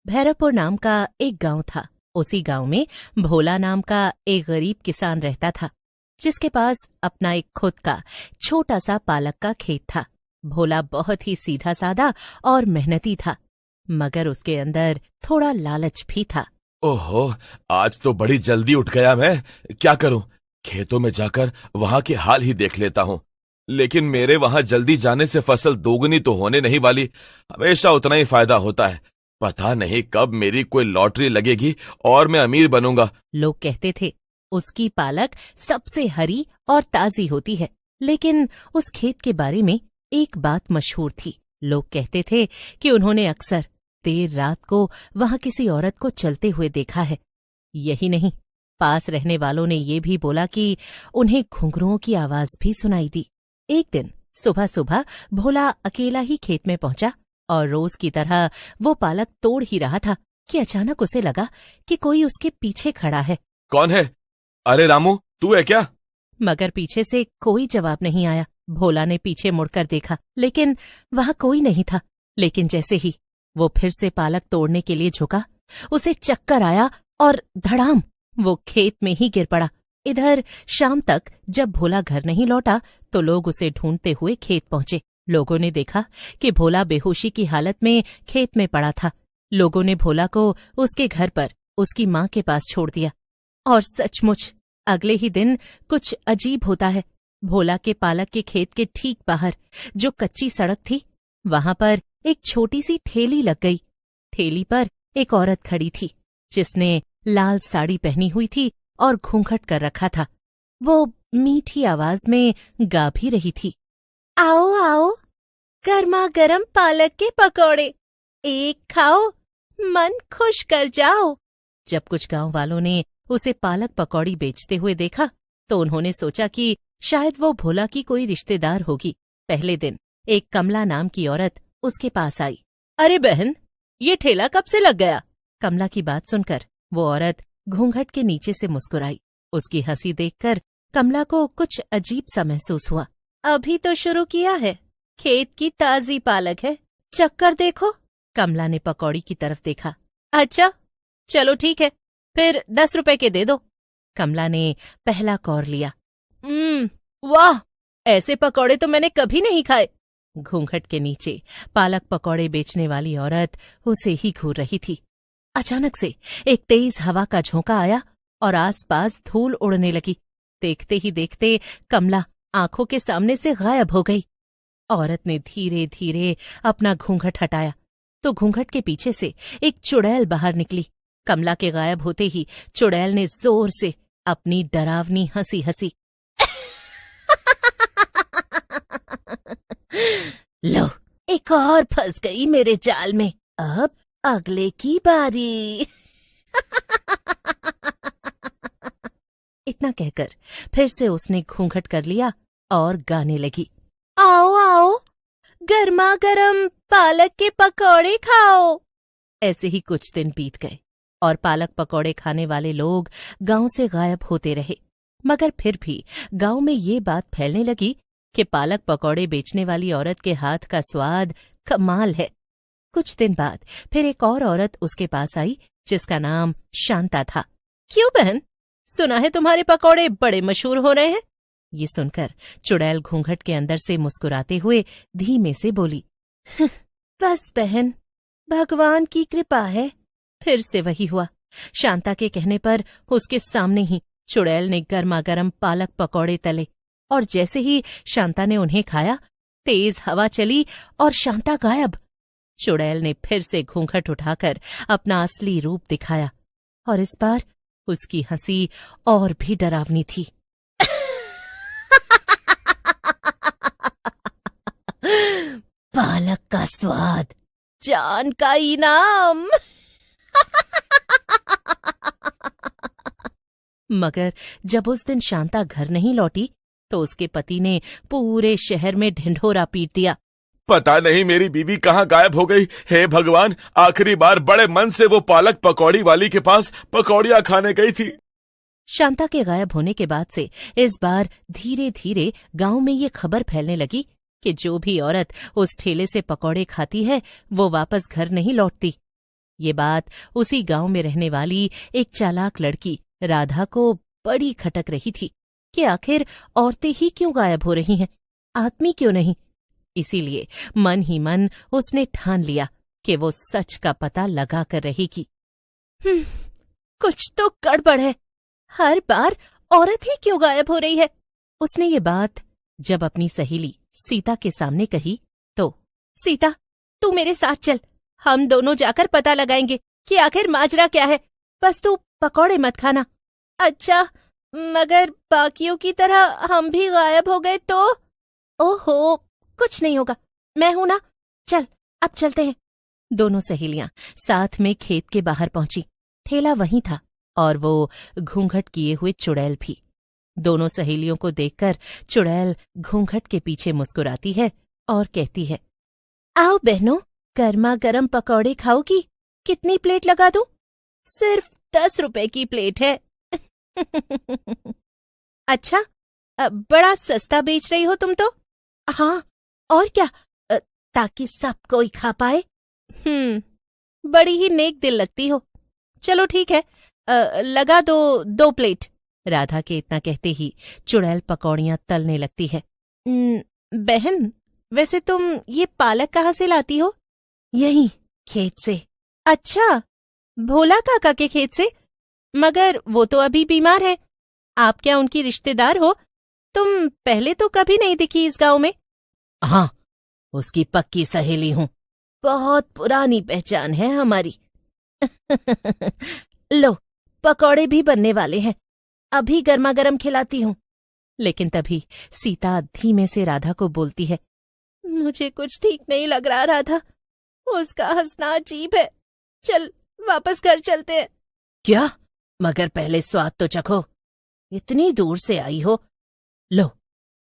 भैरवपुर नाम का एक गांव था। उसी गांव में भोला नाम का एक गरीब किसान रहता था, जिसके पास अपना एक खुद का छोटा सा पालक का खेत था। भोला बहुत ही सीधा साधा और मेहनती था, मगर उसके अंदर थोड़ा लालच भी था। ओहो, आज तो बड़ी जल्दी उठ गया मैं। क्या करूं? खेतों में जाकर वहां के हाल ही देख लेता हूं। लेकिन मेरे वहां जल्दी जाने से फसल दोगुनी तो होने नहीं वाली। हमेशा उतना ही फायदा होता है। पता नहीं कब मेरी कोई लॉटरी लगेगी और मैं अमीर बनूंगा। लोग कहते थे उसकी पालक सबसे हरी और ताजी होती है, लेकिन उस खेत के बारे में एक बात मशहूर थी। लोग कहते थे कि उन्होंने अक्सर देर रात को वहां किसी औरत को चलते हुए देखा है। यही नहीं, पास रहने वालों ने ये भी बोला कि उन्हें घुंघरुओं की आवाज भी सुनाई दी। एक दिन सुबह सुबह भोला अकेला ही खेत में पहुंचा और रोज की तरह वो पालक तोड़ ही रहा था कि अचानक उसे लगा कि कोई उसके पीछे खड़ा है। कौन है? अरे रामू, तू है क्या? मगर पीछे से कोई जवाब नहीं आया। भोला ने पीछे मुड़कर देखा, लेकिन वहां कोई नहीं था। लेकिन जैसे ही वो फिर से पालक तोड़ने के लिए झुका, उसे चक्कर आया और धड़ाम वो खेत में ही गिर पड़ा। इधर शाम तक जब भोला घर नहीं लौटा तो लोग उसे ढूंढते हुए खेत पहुंचे। लोगों ने देखा कि भोला बेहोशी की हालत में खेत में पड़ा था। लोगों ने भोला को उसके घर पर उसकी माँ के पास छोड़ दिया। और सचमुच अगले ही दिन कुछ अजीब होता है। भोला के पालक के खेत के ठीक बाहर जो कच्ची सड़क थी, वहां पर एक छोटी सी ठेली लग गई। ठेली पर एक औरत खड़ी थी, जिसने लाल साड़ी पहनी हुई थी और घूंघट कर रखा था। वो मीठी आवाज में गा भी रही थी, आओ आओ, गर्मा गर्म पालक के पकौड़े, एक खाओ, मन खुश कर जाओ। जब कुछ गांव वालों ने उसे पालक पकौड़ी बेचते हुए देखा तो उन्होंने सोचा कि शायद वो भोला की कोई रिश्तेदार होगी। पहले दिन एक कमला नाम की औरत उसके पास आई। अरे बहन, ये ठेला कब से लग गया? कमला की बात सुनकर वो औरत घूंघट के नीचे से मुस्कुराई। उसकी हंसी देखकर कमला को कुछ अजीब सा महसूस हुआ। अभी तो शुरू किया है, खेत की ताजी पालक है, चक्कर देखो। कमला ने पकौड़ी की तरफ देखा। अच्छा चलो ठीक है, फिर 10 रुपए के दे दो। कमला ने पहला कौर लिया। वाह, ऐसे पकौड़े तो मैंने कभी नहीं खाए। घूंघट के नीचे पालक पकौड़े बेचने वाली औरत उसे ही घूर रही थी। अचानक से एक तेज हवा का झोंका आया और आसपास धूल उड़ने लगी। देखते ही देखते कमला आंखों के सामने से गायब हो गई। औरत ने धीरे धीरे अपना घूंघट हटाया तो घूंघट के पीछे से एक चुड़ैल बाहर निकली। कमला के गायब होते ही चुड़ैल ने जोर से अपनी डरावनी हंसी हंसी। लो, एक और फंस गई मेरे जाल में, अब अगले की बारी। इतना कहकर फिर से उसने घूंघट कर लिया और गाने लगी, आओ आओ, गर्मा गर्म पालक के पकौड़े खाओ। ऐसे ही कुछ दिन बीत गए और पालक पकौड़े खाने वाले लोग गांव से गायब होते रहे। मगर फिर भी गांव में ये बात फैलने लगी कि पालक पकौड़े बेचने वाली औरत के हाथ का स्वाद कमाल है। कुछ दिन बाद फिर एक और औरत उसके पास आई, जिसका नाम शांता था। क्यों बहन, सुना है तुम्हारे पकौड़े बड़े मशहूर हो रहे हैं? ये सुनकर चुड़ैल घूंघट के अंदर से मुस्कुराते हुए धीमे से बोली, बस बहन, भगवान की कृपा है। फिर से वही हुआ। शांता के कहने पर उसके सामने ही चुड़ैल ने गर्मा गर्म पालक पकौड़े तले और जैसे ही शांता ने उन्हें खाया, तेज हवा चली और शांता गायब। चुड़ैल ने फिर से घूंघट उठाकर अपना असली रूप दिखाया और इस बार उसकी हंसी और भी डरावनी थी। पालक का स्वाद, जान का इनाम। मगर जब उस दिन शांता घर नहीं लौटी तो उसके पति ने पूरे शहर में ढिंढोरा पीट दिया। पता नहीं मेरी बीवी कहाँ गायब हो गई। हे भगवान, आखिरी बार बड़े मन से वो पालक पकौड़ी वाली के पास पकौड़ियाँ खाने गई थी। शांता के गायब होने के बाद से इस बार धीरे धीरे गांव में ये खबर फैलने लगी कि जो भी औरत उस ठेले से पकौड़े खाती है वो वापस घर नहीं लौटती। ये बात उसी गांव में रहने वाली एक चालाक लड़की राधा को बड़ी खटक रही थी कि आखिर औरतें ही क्यों गायब हो रही हैं, आदमी क्यों नहीं। इसीलिए मन ही मन उसने ठान लिया कि वो सच का पता लगा कर रहेगी। कुछ तो गड़बड़ है, हर बार औरत ही क्यों गायब हो रही है। उसने ये बात जब अपनी सहेली सीता के सामने कही तो, सीता तू मेरे साथ चल, हम दोनों जाकर पता लगाएंगे कि आखिर माजरा क्या है, बस तू पकौड़े मत खाना। अच्छा, मगर बाकियों की तरह हम भी गायब हो गए तो? ओहो, कुछ नहीं होगा, मैं हूं ना, चल अब चलते हैं। दोनों सहेलियां साथ में खेत के बाहर पहुंची। ठेला वहीं था और वो घूंघट किए हुए चुड़ैल भी। दोनों सहेलियों को देखकर चुड़ैल घूंघट के पीछे मुस्कुराती है और कहती है, आओ बहनों, गर्मा गर्म पकौड़े खाओगी? कितनी प्लेट लगा दूं? सिर्फ 10 रुपए की प्लेट है। अच्छा, बड़ा सस्ता बेच रही हो तुम तो। हाँ, और क्या, ताकि सब कोई खा पाए। बड़ी ही नेक दिल लगती हो। चलो ठीक है, लगा दो 2 प्लेट। राधा के इतना कहते ही चुड़ैल पकौड़ियां तलने लगती है। बहन, वैसे तुम ये पालक कहाँ से लाती हो? यहीं खेत से। अच्छा, भोला काका के खेत से? मगर वो तो अभी बीमार है, आप क्या उनकी रिश्तेदार हो? तुम पहले तो कभी नहीं दिखी इस गांव में। हाँ, उसकी पक्की सहेली हूँ, बहुत पुरानी पहचान है हमारी। लो, पकौड़े भी बनने वाले हैं, अभी गर्मा गर्म खिलाती हूँ। लेकिन तभी सीता धीमे से राधा को बोलती है, मुझे कुछ ठीक नहीं लग रहा राधा, उसका हंसना अजीब है, चल वापस घर चलते हैं। क्या? मगर पहले स्वाद तो चखो, इतनी दूर से आई हो। लो,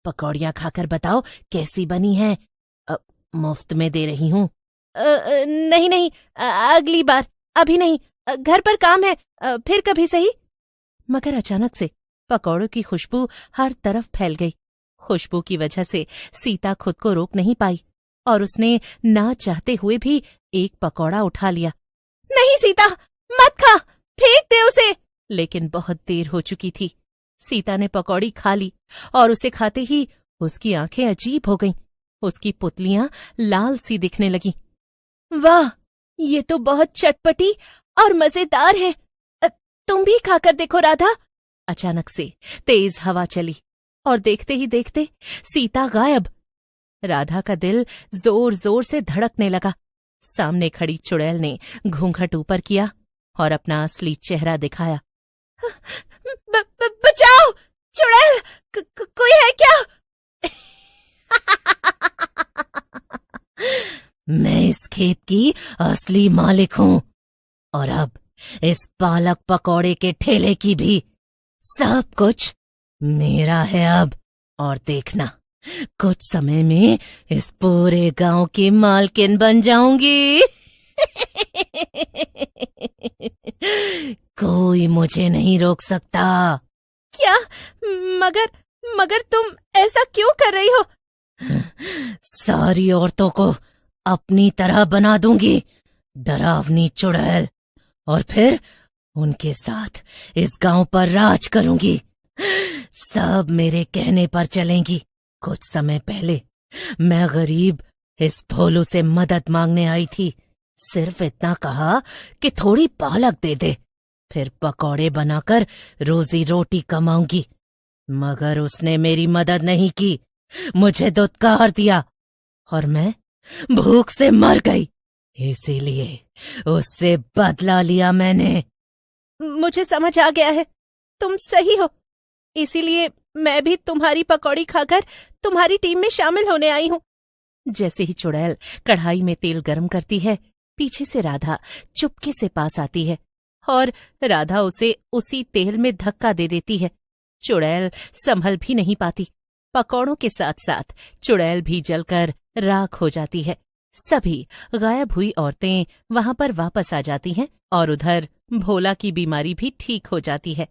पकौड़ियां खाकर बताओ कैसी बनी हैं। मुफ्त में दे रही हूँ। नहीं नहीं, अगली बार, अभी नहीं, घर पर काम है, फिर कभी सही। मगर अचानक से पकौड़ों की खुशबू हर तरफ फैल गई। खुशबू की वजह से सीता खुद को रोक नहीं पाई और उसने ना चाहते हुए भी एक पकौड़ा उठा लिया। नहीं सीता, मत खा, फेंक दे उसे। लेकिन बहुत देर हो चुकी थी। सीता ने पकौड़ी खा ली और उसे खाते ही उसकी आंखें अजीब हो गईं। उसकी पुतलियां लाल सी दिखने लगीं। वाह, ये तो बहुत चटपटी और मजेदार है, तुम भी खाकर देखो राधा। अचानक से तेज हवा चली और देखते ही देखते सीता गायब। राधा का दिल जोर जोर से धड़कने लगा। सामने खड़ी चुड़ैल ने घूंघट ऊपर किया और अपना असली चेहरा दिखाया। बचाओ, चुड़ैल, कोई है क्या? मैं इस खेत की असली मालिक हूँ और अब इस पालक पकौड़े के ठेले की भी। सब कुछ मेरा है अब, और देखना, कुछ समय में इस पूरे गांव की मालकिन बन जाऊंगी। कोई मुझे नहीं रोक सकता। क्या? मगर तुम ऐसा क्यों कर रही हो? सारी औरतों को अपनी तरह बना दूंगी, डरावनी चुड़ैल, और फिर उनके साथ इस गांव पर राज करूंगी। सब मेरे कहने पर चलेंगी। कुछ समय पहले मैं गरीब इस भोलू से मदद मांगने आई थी। सिर्फ इतना कहा कि थोड़ी पालक दे दे, फिर पकौड़े बनाकर रोजी रोटी कमाऊंगी। मगर उसने मेरी मदद नहीं की, मुझे दुत्कार दिया और मैं भूख से मर गई। इसीलिए उससे बदला लिया मैंने। मुझे समझ आ गया है, तुम सही हो, इसीलिए मैं भी तुम्हारी पकौड़ी खाकर तुम्हारी टीम में शामिल होने आई हूँ। जैसे ही चुड़ैल कढ़ाई में तेल गर्म करती है, पीछे से राधा चुपके से पास आती है और राधा उसे उसी तेल में धक्का दे देती है। चुड़ैल संभल भी नहीं पाती। पकौड़ों के साथ साथ चुड़ैल भी जलकर राख हो जाती है। सभी गायब हुई औरतें वहां पर वापस आ जाती हैं और उधर भोला की बीमारी भी ठीक हो जाती है।